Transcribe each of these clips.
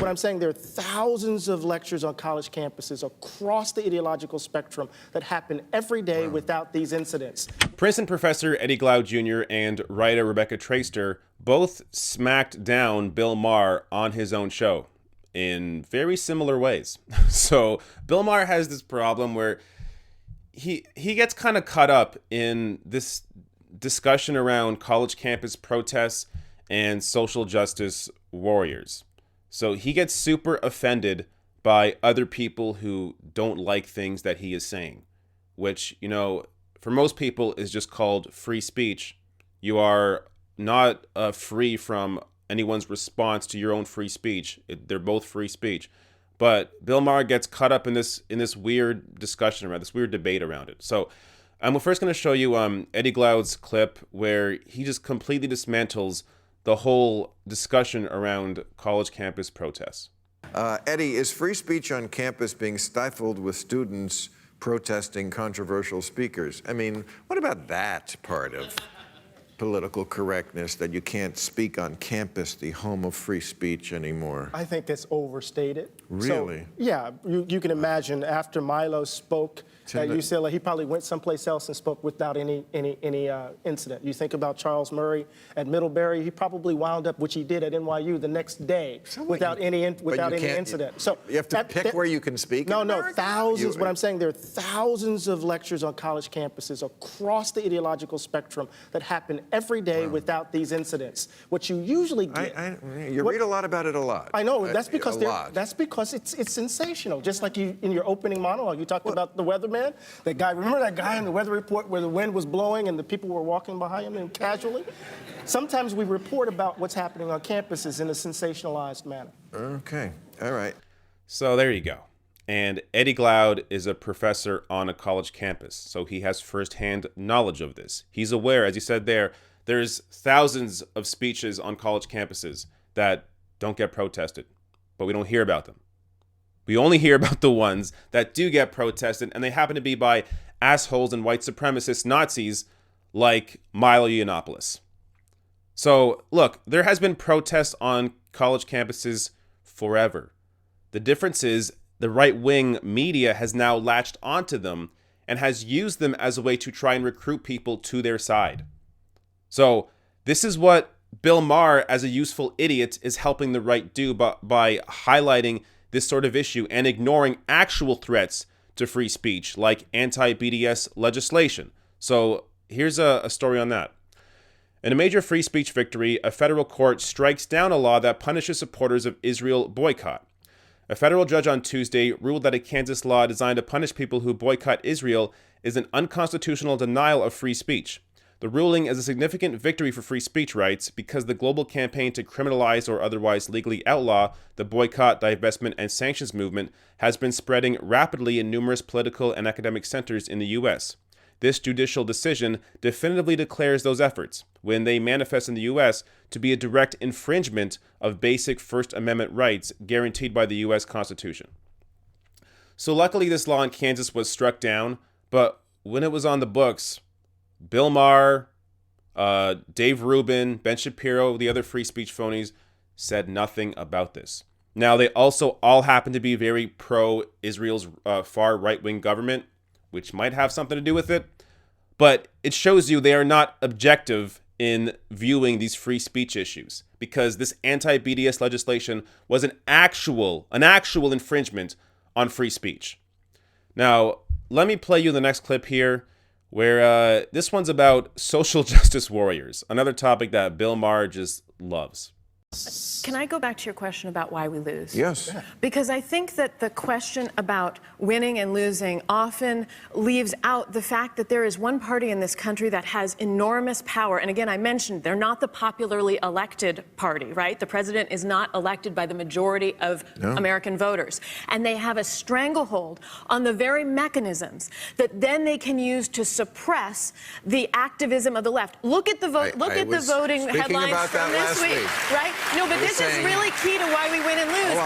what I'm saying. There are thousands of lectures on college campuses across the ideological spectrum that happen every day without these incidents. Princeton professor Eddie Glaude Jr. and writer Rebecca Traister both smacked down Bill Maher on his own show in very similar ways. So Bill Maher has this problem where he gets kind of caught up in this discussion around college campus protests and social justice warriors. So he gets super offended by other people who don't like things that he is saying, which, you know, for most people is just called free speech. You are not free from anyone's response to your own free speech. They're both free speech. But Bill Maher gets caught up in this weird discussion around this weird debate around it. So I'm first going to show you Eddie Glaude's clip where he just completely dismantles the whole discussion around college campus protests. Eddie, is free speech on campus being stifled with students protesting controversial speakers? I mean, what about that part of political correctness, that you can't speak on campus, the home of free speech, anymore? I think it's overstated. Really? So, yeah, you can imagine after Milo spoke at UCLA, he probably went someplace else and spoke without any incident. You think about Charles Murray at Middlebury, he probably wound up, which he did at NYU the next day, without any incident. So you have to pick where you can speak? No, thousands. What I'm saying, there are thousands of lectures on college campuses across the ideological spectrum that happen every day without these incidents. What you usually get... You read a lot about it a lot. I know, that's because it's sensational. Just like you, in your opening monologue, you talked about the weatherman. That guy, remember that guy in the weather report where the wind was blowing and the people were walking behind him and casually? Sometimes we report about what's happening on campuses in a sensationalized manner. Okay, all right. So there you go. And Eddie Glaude is a professor on a college campus, so he has firsthand knowledge of this. He's aware, as you said there's thousands of speeches on college campuses that don't get protested, but we don't hear about them. We only hear about the ones that do get protested, and they happen to be by assholes and white supremacist Nazis like Milo Yiannopoulos. So, look, there has been protests on college campuses forever. The difference is the right-wing media has now latched onto them and has used them as a way to try and recruit people to their side. So, this is what Bill Maher, as a useful idiot, is helping the right do by highlighting this sort of issue and ignoring actual threats to free speech, like anti-BDS legislation. So here's a story on that. In a major free speech victory, a federal court strikes down a law that punishes supporters of Israel boycott. A federal judge on Tuesday ruled that a Kansas law designed to punish people who boycott Israel is an unconstitutional denial of free speech. The ruling is a significant victory for free speech rights because the global campaign to criminalize or otherwise legally outlaw the boycott, divestment, and sanctions movement has been spreading rapidly in numerous political and academic centers in the U.S. This judicial decision definitively declares those efforts, when they manifest in the U.S., to be a direct infringement of basic First Amendment rights guaranteed by the U.S. Constitution. So luckily this law in Kansas was struck down, but when it was on the books, Bill Maher, Dave Rubin, Ben Shapiro, the other free speech phonies said nothing about this. Now, they also all happen to be very pro-Israel's far right-wing government, which might have something to do with it. But it shows you they are not objective in viewing these free speech issues, because this anti-BDS legislation was an actual infringement on free speech. Now, let me play you the next clip here, where this one's about social justice warriors, another topic that Bill Maher just loves. Can I go back to your question about why we lose? Yes. Because I think that the question about winning and losing often leaves out the fact that there is one party in this country that has enormous power. And again, I mentioned they're not the popularly elected party, right? The president is not elected by the majority of American voters. And they have a stranglehold on the very mechanisms that then they can use to suppress the activism of the left. Look at the vote. Look at the voting headlines from this week, right? No, but this is really key to why we win and lose.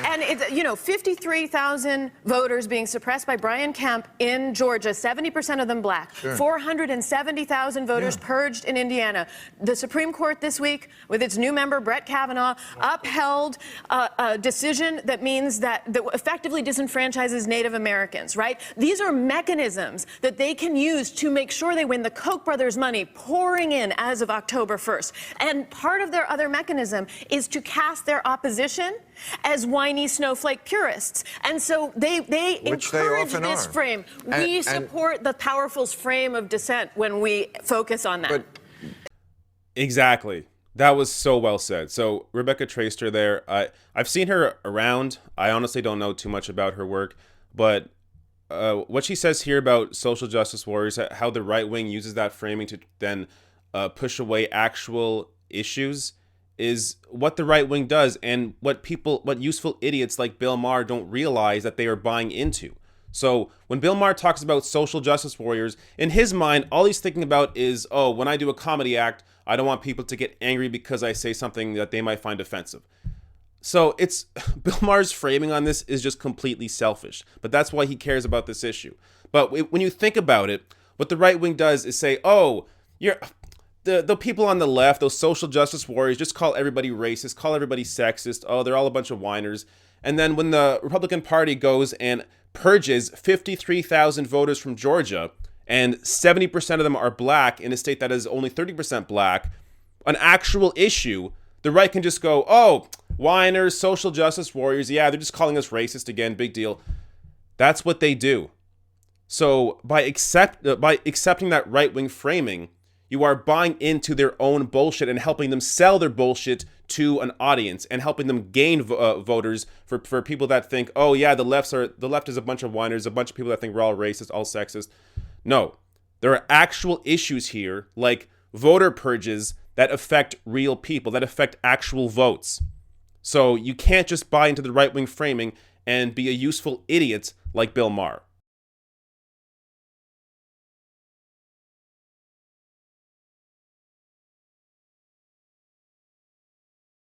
And it's, 53,000 voters being suppressed by Brian Kemp in Georgia, 70% of them black. Sure. 470,000 voters purged in Indiana. The Supreme Court this week, with its new member, Brett Kavanaugh, upheld a decision that means that effectively disenfranchises Native Americans, right? These are mechanisms that they can use to make sure they win. The Koch brothers' money pouring in as of October 1st. And part of their other mechanism is to cast their opposition as whiny snowflake purists. And so they encourage this frame. We support the powerful's frame of dissent when we focus on that. Exactly. That was so well said. So Rebecca Traister there, I've seen her around. I honestly don't know too much about her work, but what she says here about social justice warriors, how the right wing uses that framing to then push away actual issues, is what the right wing does, and what useful idiots like Bill Maher don't realize that they are buying into. So when Bill Maher talks about social justice warriors, in his mind, all he's thinking about is, oh, when I do a comedy act, I don't want people to get angry because I say something that they might find offensive. So it's Bill Maher's framing on this is just completely selfish, but that's why he cares about this issue. But when you think about it, what the right wing does is say, oh, the people on the left, those social justice warriors, just call everybody racist, call everybody sexist. Oh, they're all a bunch of whiners. And then when the Republican Party goes and purges 53,000 voters from Georgia, and 70% of them are black in a state that is only 30% black, an actual issue, the right can just go, oh, whiners, social justice warriors, yeah, they're just calling us racist again, big deal. That's what they do. So by accepting that right-wing framing, you are buying into their own bullshit and helping them sell their bullshit to an audience and helping them gain voters for people that think, oh yeah, the left is a bunch of whiners, a bunch of people that think we're all racist, all sexist. No, there are actual issues here, like voter purges that affect real people, that affect actual votes. So you can't just buy into the right-wing framing and be a useful idiot like Bill Maher.